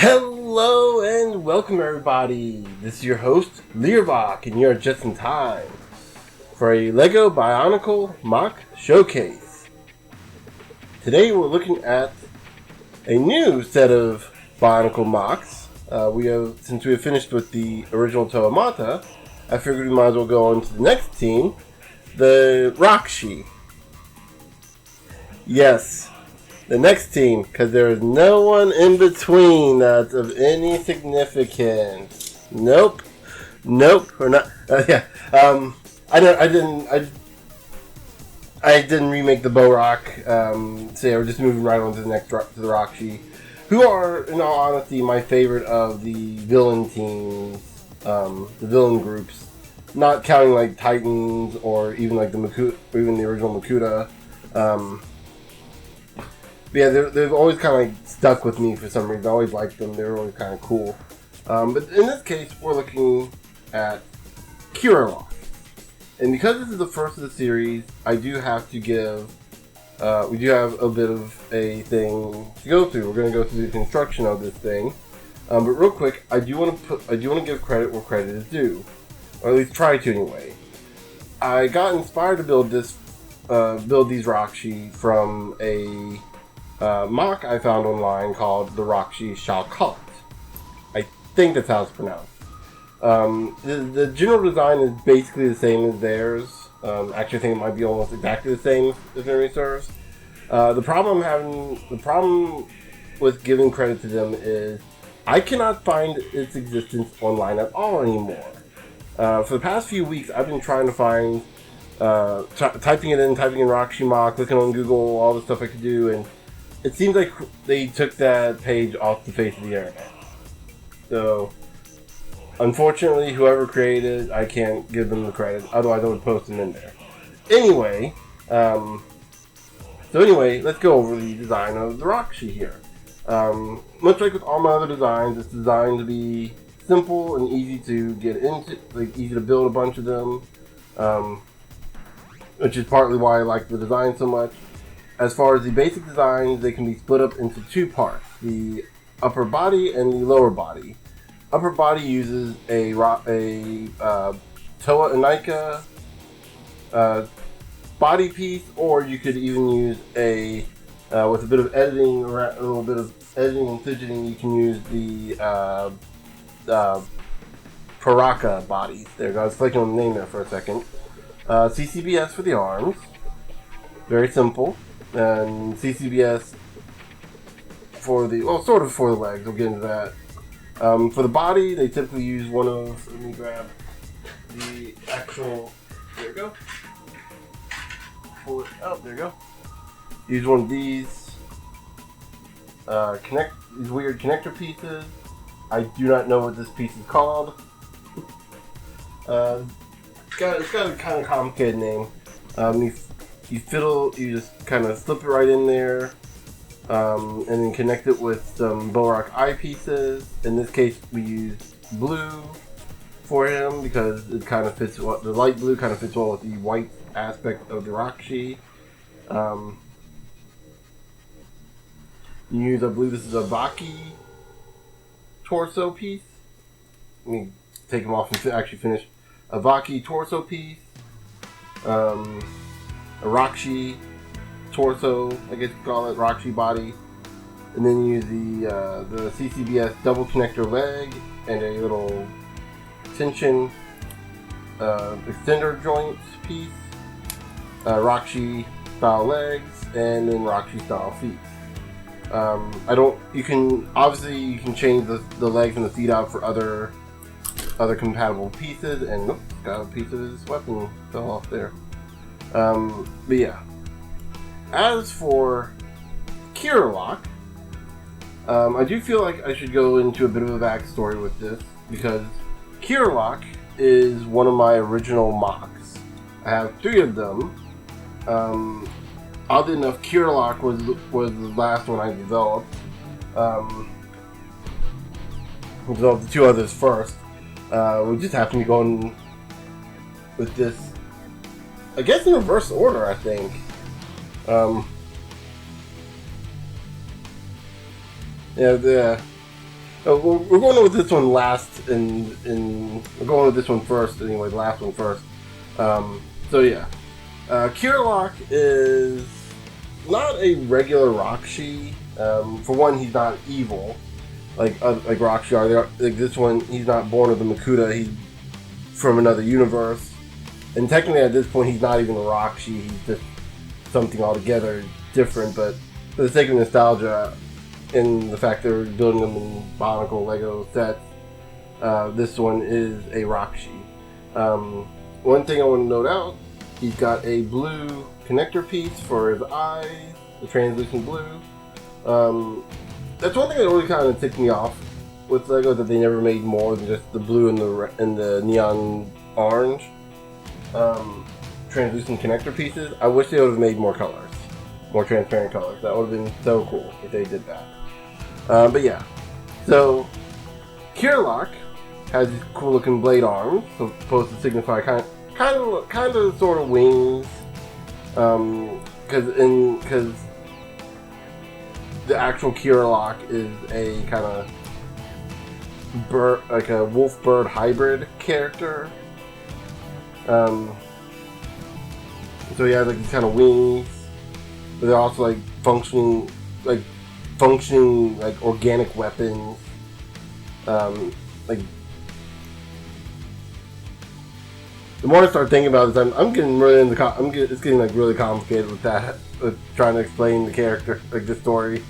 Hello and welcome everybody. This is your host, Learbach, and you're just in time for a LEGO Bionicle MOC showcase. Today we're looking at a new set of Bionicle MOCs. Since we have finished with the original Toamata, I figured we might as well go on to the next team, the Rahkshi. Yes, the next team, because there is no one in between that's of any significance. Nope. Or not. I didn't remake the Borak. So yeah, we're just moving right on to the next to the Rahkshi, who are, in all honesty, my favorite of the villain teams, the villain groups. Not counting like Titans or even like the Makuta, or even the original Makuta. Yeah, they've always kind of like stuck with me for some reason. I always liked them. They're always kind of cool. But in this case, we're looking at Kerolok. And because this is the first of the series, I do have to give... we do have a bit of a thing to go through. We're going to go through the construction of this thing. But real quick, I do want to give credit where credit is due. Or at least try to anyway. I got inspired to build these Rahkshi from a... MOC I found online called the Rakshi Kurahk. I think that's how it's pronounced. The general design is basically the same as theirs. Actually, I think it might be almost exactly the same, if memory serves. The problem with giving credit to them is I cannot find its existence online at all anymore. For the past few weeks, I've been trying to find, typing in Rakshi MOC, looking on Google, all the stuff I could do, and it seems like they took that page off the face of the internet. So, unfortunately, whoever created it, I can't give them the credit. Otherwise, I would post them in there. Anyway, let's go over the design of the Rahkshi here. Much like with all my other designs, it's designed to be simple and easy to get into, like easy to build a bunch of them, which is partly why I like the design so much. As far as the basic designs, they can be split up into two parts, the upper body and the lower body. Upper body uses a Toa Inika body piece, or you could even use with a bit of editing, or a little bit of editing and fidgeting, you can use the Paraka bodies. There you go, I was clicking on the name there for a second. CCBS for the arms, very simple. And CCBS for the, sort of for the legs, we'll get into that. For the body, they typically use one of, let me grab the actual, there we go. Pull it out, there you go. Use one of these, these weird connector pieces. I do not know what this piece is called. It's got a kind of complicated name. You just kind of slip it right in there, and then connect it with some Borak eyepieces. In this case, we used blue for him because it kind of fits, the light blue kind of fits well with the white aspect of the Rahkshi. You use, I believe this is a Vaki torso piece. Let me take them off and actually finish. A Vaki torso piece. A Rakshi torso, I guess you could call it, Rakshi body, and then you use the CCBS double connector leg and a little tension extender joint piece, Rakshi style legs, and then Rakshi style feet. You can change the legs and the feet out for other compatible pieces, and got a piece of his weapon fell off there. But yeah. As for Kerolok, I do feel like I should go into a bit of a backstory with this, because Kerolok is one of my original MOCs. I have 3 of them. Oddly enough, Kerolok was the last one I developed. I developed the 2 others first. We just happened to go in with this, I guess, in reverse order, I think. We're going with this one last, and we're going with this one first anyway. The last one first. So yeah, Kerolok is not a regular Rakshi. For one, he's not evil like Rahkshi are. Like this one, he's not born of the Makuta. He's from another universe, and technically at this point, he's not even a Rakshi. He's just something altogether different. But for the sake of nostalgia, and the fact they're building them in Bionicle Lego sets, this one is a Rakshi. One thing I want to note out: he's got a blue connector piece for his eyes, the translucent blue. That's one thing that really kind of ticked me off with Lego, that they never made more than just the blue and the neon orange translucent connector pieces. I wish they would have made more colors, more transparent colors. That would have been so cool if they did that. But yeah, so Kerolok has these cool looking blade arms, supposed to signify kind of sort of wings, because the actual Kerolok is a kind of bird, like a wolf-bird hybrid character. So he has like these kind of wings, but they're also like functioning like organic weapons. Like the more I start thinking about this, I'm getting really into. It's getting like really complicated with that, with trying to explain the character, like the story.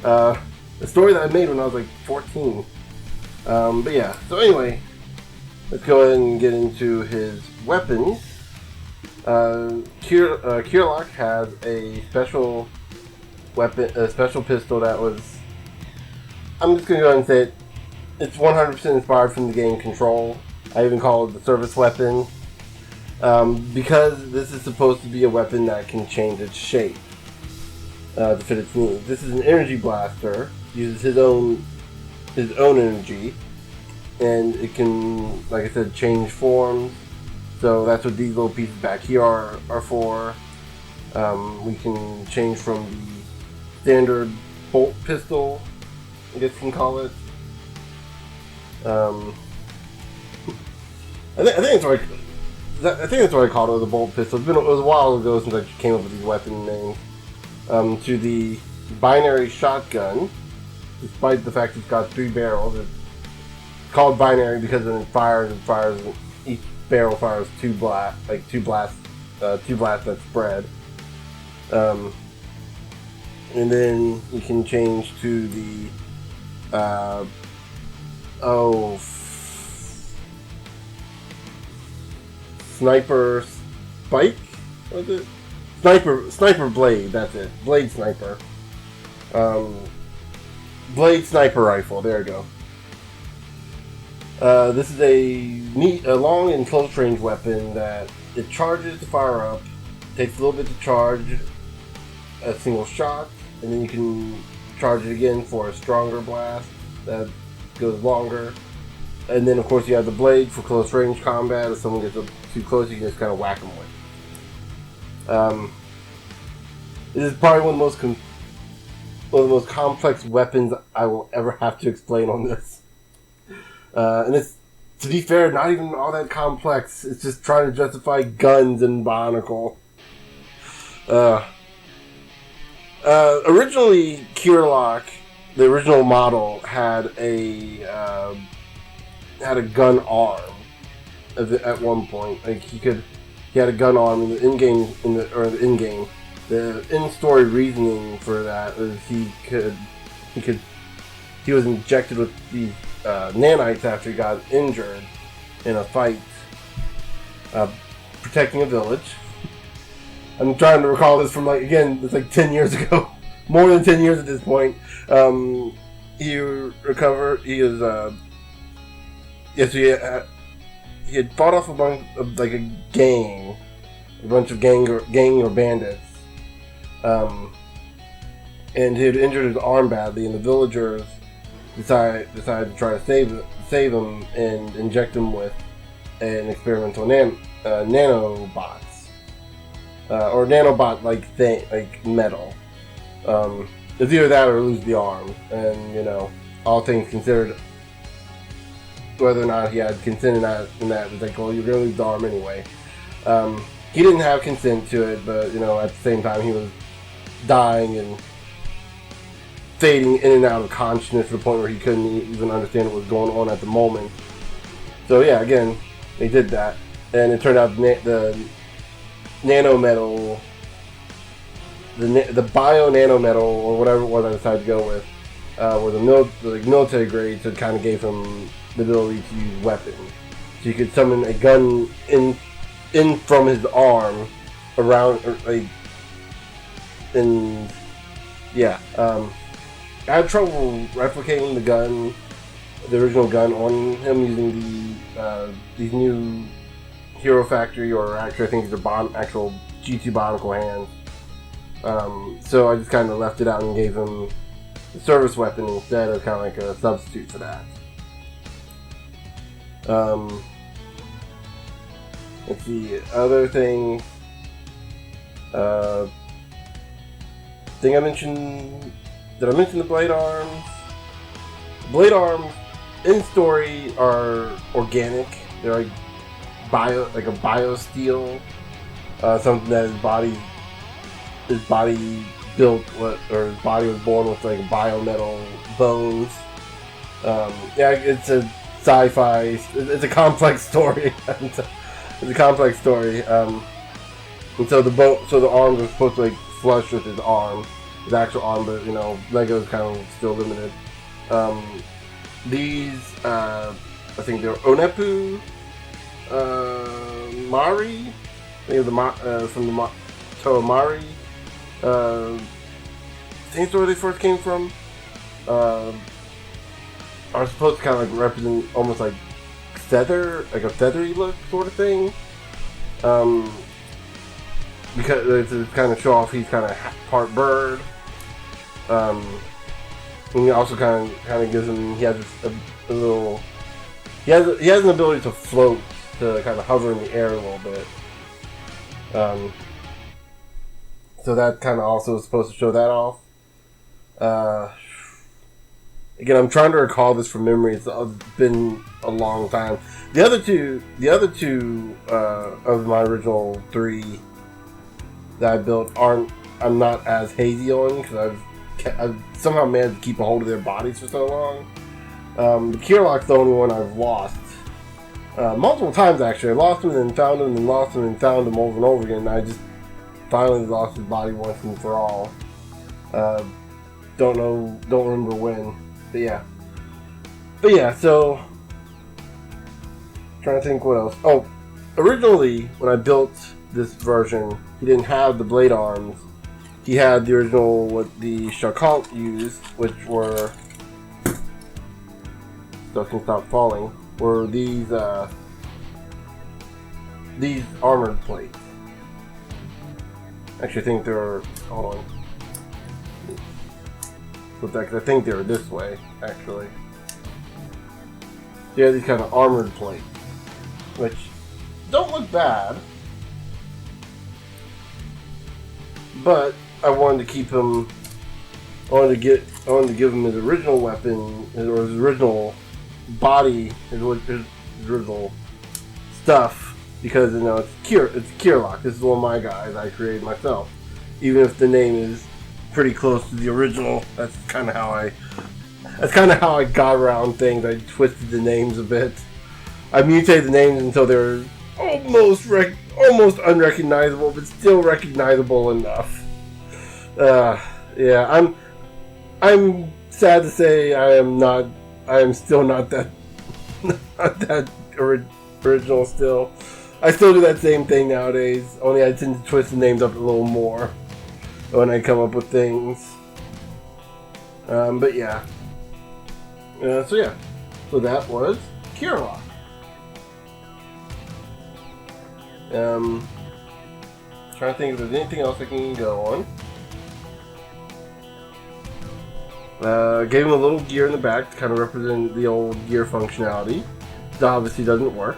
The story that I made when I was like 14. But yeah, so anyway, let's go ahead and get into his weapons. Kerolok has a special weapon, a special pistol that was, I'm just going to go ahead and say it, it's 100% inspired from the game Control. I even call it the service weapon, because this is supposed to be a weapon that can change its shape to fit its needs. This is an energy blaster, uses his own energy, and it can, like I said, change forms. So that's what these little pieces back here are for. We can change from the standard bolt pistol, I guess you can call it. I think that's what I called it, the bolt pistol. It was a while ago since I came up with these weapon names. To the binary shotgun, despite the fact it's got 3 barrels. It's called binary because when it fires, each barrel fires two blasts that spread. And then you can change to the sniper spike. What is it? Sniper blade. That's it. Blade sniper. Blade sniper rifle. There we go. This is a long and close range weapon that it charges to fire up. Takes a little bit to charge a single shot, and then you can charge it again for a stronger blast that goes longer. And then of course you have the blade for close range combat. If someone gets up too close, you can just kind of whack them with. This is probably one of the most complex weapons I will ever have to explain on this. And it's, to be fair, not even all that complex. It's just trying to justify guns and Bionicle. Originally, Kerolok, the original model, had a gun arm at one point. Like he had a gun arm in the in-game. The in-story reasoning for that was he was injected with these nanites after he got injured in a fight protecting a village. I'm trying to recall this from it's like 10 years ago. More than 10 years at this point. He recovered. He was he had fought off a bunch of a bunch of gang or bandits. And he had injured his arm badly, and the villagers decided to try to save him and inject him with an experimental nanobots. Or nanobot thing, like metal. It's either that or lose the arm. And all things considered, whether or not he had consent in that, it's like, well, you're going to lose the arm anyway. He didn't have consent to it, but, you know, at the same time, he was dying and fading in and out of consciousness to the point where he couldn't even understand what was going on at the moment. So, yeah, again, they did that. And it turned out the nanometal, the bio-nanometal, or whatever it was I decided to go with, were the military grade, so it kind of gave him the ability to use weapons. So you could summon a gun in from his arm around, and yeah, I had trouble replicating the original gun on him using these new Hero Factory, or actually I think these are actual G2 Bionicle hands. So I just kind of left it out and gave him the service weapon instead, of kind of like a substitute for that. Let's see, other thing. Did I mention the blade arms? Blade arms in story are organic. They're like a bio steel, something that his body built, or his body was born with, like biometal bones. Yeah, it's a sci-fi. It's a complex story. It's a complex story. And so the arms are supposed to like flush with his actual arm, but you know, Lego's kind of still limited. These, I think they're Onepu Mari. I think from the Toa same story they first came from. Are supposed to kind of like represent almost like a feathery look sort of thing. Because to kind of show off he's kind of part bird. And he also kind of gives him, he has a little, he has an ability to float, to kind of hover in the air a little bit. So that kind of also is supposed to show that off. Again, I'm trying to recall this from memory. It's been a long time. The other two of my original 3 that I built I'm not as hazy on, because I've somehow managed to keep a hold of their bodies for so long. The Kerolok's the only one I've lost multiple times, actually. I lost him and then found him, and then lost him and found him over and over again. And I just finally lost his body once and for all. Don't remember when, but yeah. So trying to think what else. Oh, originally when I built this version, he didn't have the blade arms. He had the original, what the Shakalt used, which were, stuff can stop falling, were these armored plates. Actually, I think they're, hold on. Because I think they were this way, actually. Yeah, these kind of armored plates, which don't look bad, but I wanted to keep him. I wanted to give him his original weapon, or his original body, his original stuff, because you know it's Kerolok. This is one of my guys I created myself, even if the name is pretty close to the original. That's kind of how I got around things. I twisted the names a bit. I mutated the names until they were almost unrecognizable, but still recognizable enough. Yeah, I'm sad to say I am still not that original still. I still do that same thing nowadays, only I tend to twist the names up a little more when I come up with things. But yeah. So that was Kerolok. Trying to think if there's anything else I can go on. Gave him a little gear in the back to kind of represent the old gear functionality. That obviously doesn't work.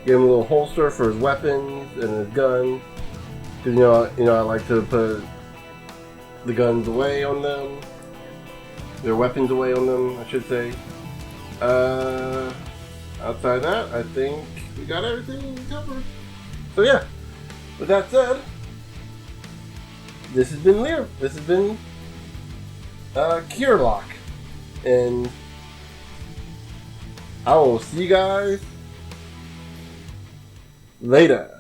Gave him a little holster for his weapons and his gun. Because I like to put the guns away on them. their weapons away on them, I should say. Outside that, I think we got everything covered. So yeah, with that said, this has been Lear. This has been Kerolok, and I will see you guys later.